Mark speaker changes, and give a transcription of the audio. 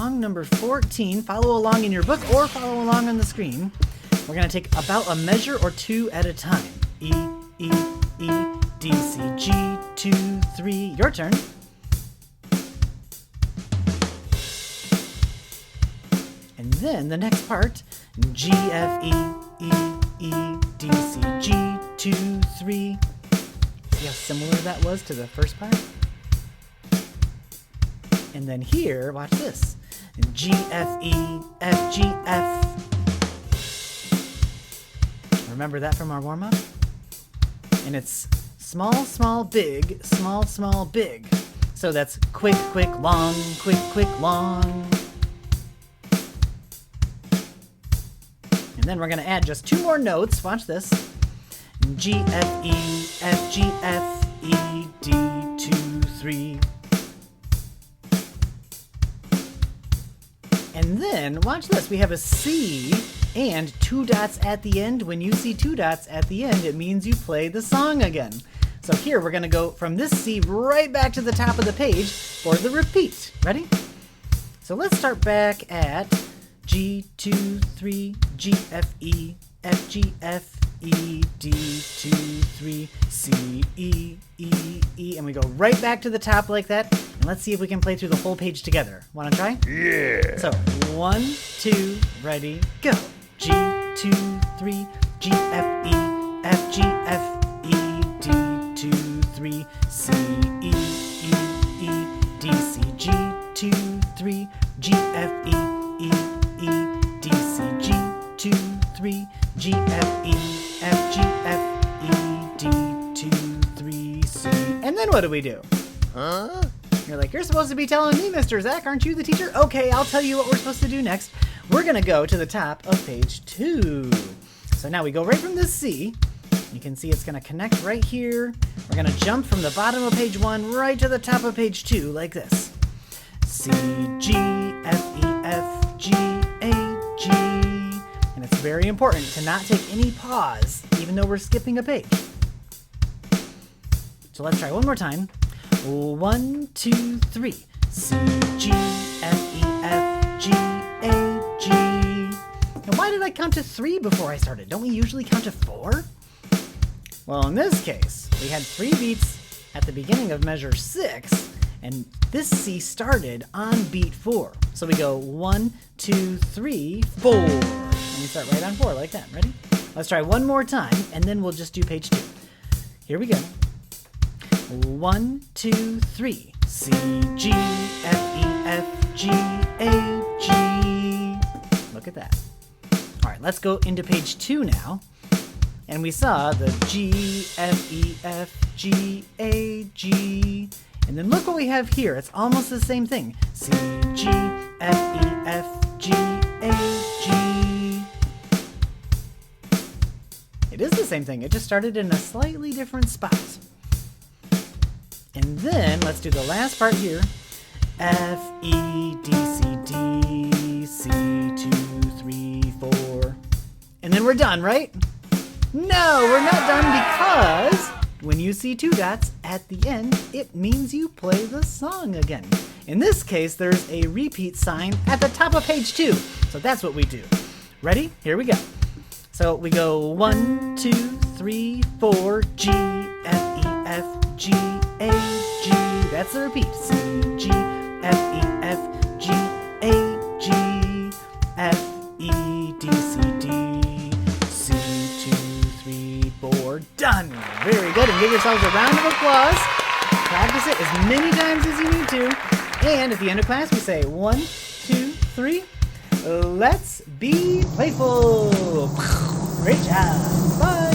Speaker 1: song number 14. Follow along in your book or follow along on the screen. We're going to take about a measure or two at a time. E, E, E, D, C, G, 2, 3. Your turn. And then the next part, G, F, E, E, E, D, C, G, 2, 3. See how similar that was to the first part? And then here, watch this. G, F, E, F, G, F. Remember that from our warm-up? And it's small, small, big, small, small, big. So that's quick, quick, long, quick, quick, long. And then we're going to add just 2 more notes. Watch this. G, F, E, F, G, F, E, D, 2, 3. And then, watch this. We have a C and 2 dots at the end. When you see 2 dots at the end, it means you play the song again. So here, we're going to go from this C right back to the top of the page for the repeat. Ready? So let's start back at G, 2, 3, G, F, E, F, G, F, E, D, 2, 3, C, E, E, E, and we go right back to the top like that. And let's see if we can play through the whole page together. Want to try?
Speaker 2: Yeah.
Speaker 1: So 1, 2, ready, go. G, 2, 3, G, F, E, F, G, F, E, D, 2, 3, C, E, E, E, D, C, G, 2, 3, G, F, E, E, E, D, C, G, 2, 3, G, F, E, F, G, F, E, D, 2, 3, C. And then what do we do?
Speaker 2: Huh?
Speaker 1: You're like, you're supposed to be telling me, Mr. Zach, aren't you the teacher? Okay, I'll tell you what we're supposed to do next. We're going to go to the top of page 2. So now we go right from this C. You can see it's going to connect right here. We're going to jump from the bottom of page 1 right to the top of page 2 like this. C, G, F, E, F, G, A, G. And it's very important to not take any pause, even though we're skipping a page. So let's try one more time. 1, 2, 3. C, G, F, E, F, G, A, G. Now why did I count to 3 before I started? Don't we usually count to 4? Well, in this case, we had 3 beats at the beginning of measure 6, and this C started on beat 4. So we go 1, 2, 3, 4. And we start right on 4 like that. Ready? Let's try one more time, and then we'll just do page 2. Here we go. 1, 2, 3. C, G, F, E, F, G, A, G. Look at that. All right, let's go into page 2 now. And we saw the G, F, E, F, G, A, G. And then look what we have here. It's almost the same thing. C, G, F, E, F, G, A, G. It is the same thing. It just started in a slightly different spot. And then, let's do the last part here. F, E, D, C, D, C, 2, 3, 4. And then we're done, right? No, we're not done because when you see 2 dots at the end, it means you play the song again. In this case, there's a repeat sign at the top of page 2. So that's what we do. Ready? Here we go. So we go 1, 2, 3, 4, G, F, E, F, G, A, G. That's the repeat. C, G, F, E, F, G, A, G, F, E, D, C, D, C, 2, 3, 4. Done. Very good. And give yourselves a round of applause. Practice it as many times as you need to. And at the end of class, we say 1, 2, 3. Let's be playful. Great job. Bye.